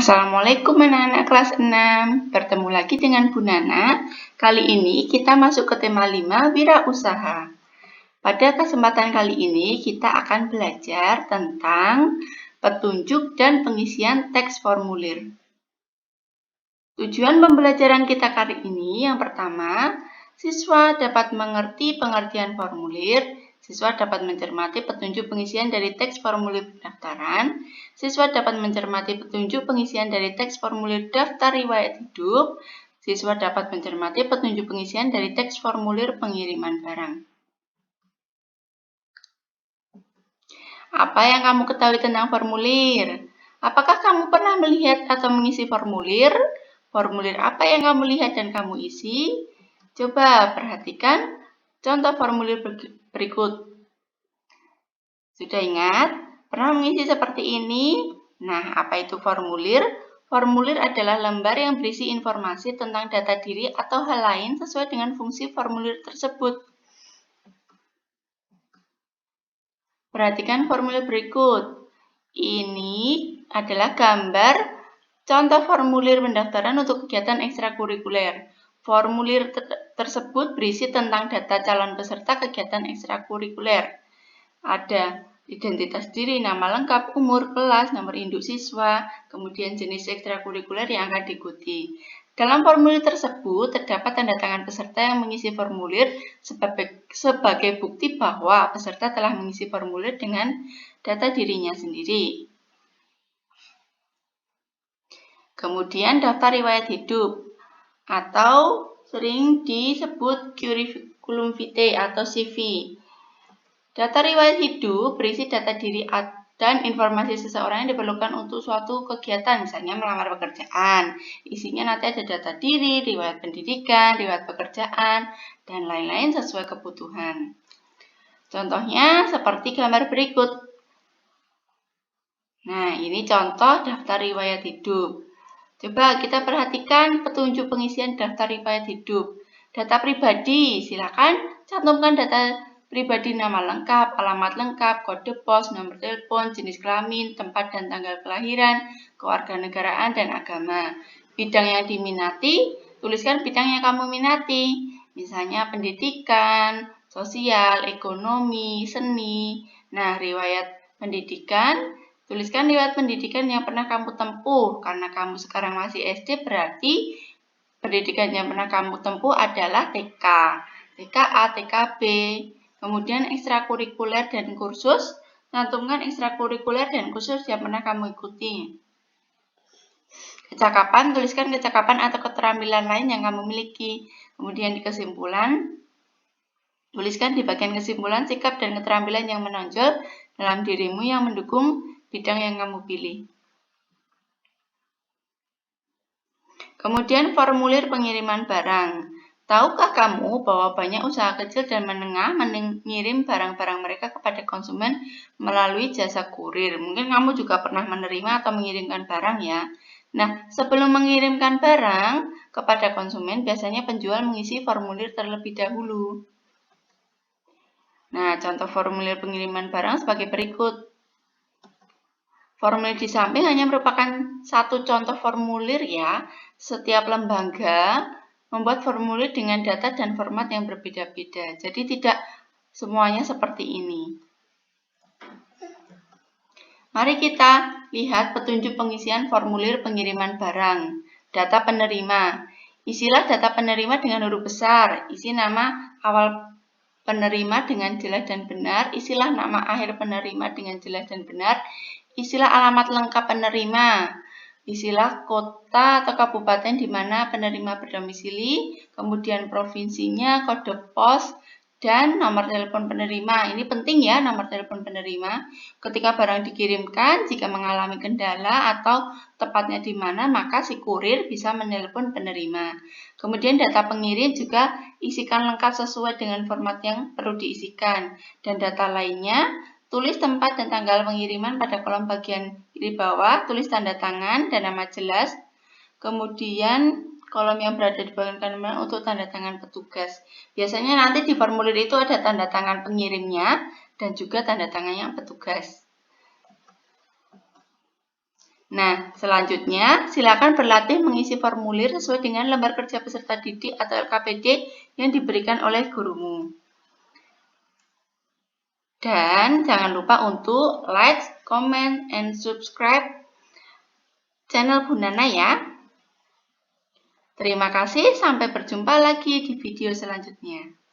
Assalamualaikum anak-anak kelas 6. Bertemu lagi dengan Bu Nana. Kali ini kita masuk ke tema 5, wirausaha. Pada kesempatan kali ini kita akan belajar tentang petunjuk dan pengisian teks formulir. Tujuan pembelajaran kita kali ini yang pertama, siswa dapat mengerti pengertian formulir. Siswa dapat mencermati petunjuk pengisian dari teks formulir pendaftaran. Siswa dapat mencermati petunjuk pengisian dari teks formulir daftar riwayat hidup. Siswa dapat mencermati petunjuk pengisian dari teks formulir pengiriman barang. Apa yang kamu ketahui tentang formulir? Apakah kamu pernah melihat atau mengisi formulir? Formulir apa yang kamu lihat dan kamu isi? Coba perhatikan contoh formulir berikut. Sudah ingat? Pernah mengisi seperti ini? Nah, apa itu formulir? Formulir adalah lembar yang berisi informasi tentang data diri atau hal lain sesuai dengan fungsi formulir tersebut. Perhatikan formulir berikut. Ini adalah gambar contoh formulir pendaftaran untuk kegiatan ekstrakurikuler. Formulir tersebut berisi tentang data calon peserta kegiatan ekstrakurikuler. Ada identitas diri, nama lengkap, umur, kelas, nomor induk siswa, kemudian jenis ekstrakurikuler yang akan diikuti. Dalam formulir tersebut terdapat tanda tangan peserta yang mengisi formulir sebagai bukti bahwa peserta telah mengisi formulir dengan data dirinya sendiri. Kemudian daftar riwayat hidup atau sering disebut curriculum vitae atau CV. Data riwayat hidup berisi data diri dan informasi seseorang yang diperlukan untuk suatu kegiatan, misalnya melamar pekerjaan. Isinya nanti ada data diri, riwayat pendidikan, riwayat pekerjaan, dan lain-lain sesuai kebutuhan. Contohnya seperti gambar berikut. Nah, ini contoh daftar riwayat hidup. Coba kita perhatikan petunjuk pengisian daftar riwayat hidup. Data pribadi, silakan cantumkan data pribadi, nama lengkap, alamat lengkap, kode pos, nomor telepon, jenis kelamin, tempat dan tanggal kelahiran, kewarganegaraan, dan agama. Bidang yang diminati, tuliskan bidang yang kamu minati. Misalnya pendidikan, sosial, ekonomi, seni. Nah, riwayat pendidikan, tuliskan riwayat pendidikan yang pernah kamu tempuh. Karena kamu sekarang masih SD, berarti pendidikan yang pernah kamu tempuh adalah TK, TKA, TKB. Kemudian ekstrakurikuler dan kursus, cantumkan ekstrakurikuler dan kursus yang pernah kamu ikuti. Kecakapan, tuliskan kecakapan atau keterampilan lain yang kamu miliki. Kemudian di kesimpulan, tuliskan di bagian kesimpulan sikap dan keterampilan yang menonjol dalam dirimu yang mendukung bidang yang kamu pilih. Kemudian formulir pengiriman barang. Tahukah kamu bahwa banyak usaha kecil dan menengah mengirim barang-barang mereka kepada konsumen melalui jasa kurir? Mungkin kamu juga pernah menerima atau mengirimkan barang ya. Nah, sebelum mengirimkan barang kepada konsumen, biasanya penjual mengisi formulir terlebih dahulu. Nah, contoh formulir pengiriman barang sebagai berikut. Formulir di samping hanya merupakan satu contoh formulir ya. Setiap lembaga membuat formulir dengan data dan format yang berbeda-beda. Jadi tidak semuanya seperti ini. Mari kita lihat petunjuk pengisian formulir pengiriman barang. Data penerima. Isilah data penerima dengan huruf besar. Isi nama awal penerima dengan jelas dan benar. Isilah nama akhir penerima dengan jelas dan benar. Isilah alamat lengkap penerima. Isilah kota atau kabupaten di mana penerima berdomisili, kemudian provinsinya, kode pos, dan nomor telepon penerima. Ini penting ya, nomor telepon penerima. Ketika barang dikirimkan, jika mengalami kendala atau tepatnya di mana, maka si kurir bisa menelpon penerima. Kemudian data pengirim juga isikan lengkap sesuai dengan format yang perlu diisikan. Dan data lainnya, tulis tempat dan tanggal pengiriman pada kolom bagian kiri bawah, tulis tanda tangan dan nama jelas. Kemudian kolom yang berada di bagian kanan untuk tanda tangan petugas. Biasanya nanti di formulir itu ada tanda tangan pengirimnya dan juga tanda tangan yang petugas. Nah, selanjutnya silakan berlatih mengisi formulir sesuai dengan lembar kerja peserta didik atau LKPD yang diberikan oleh gurumu. Dan jangan lupa untuk like, comment, and subscribe channel Bu Nana ya. Terima kasih, sampai berjumpa lagi di video selanjutnya.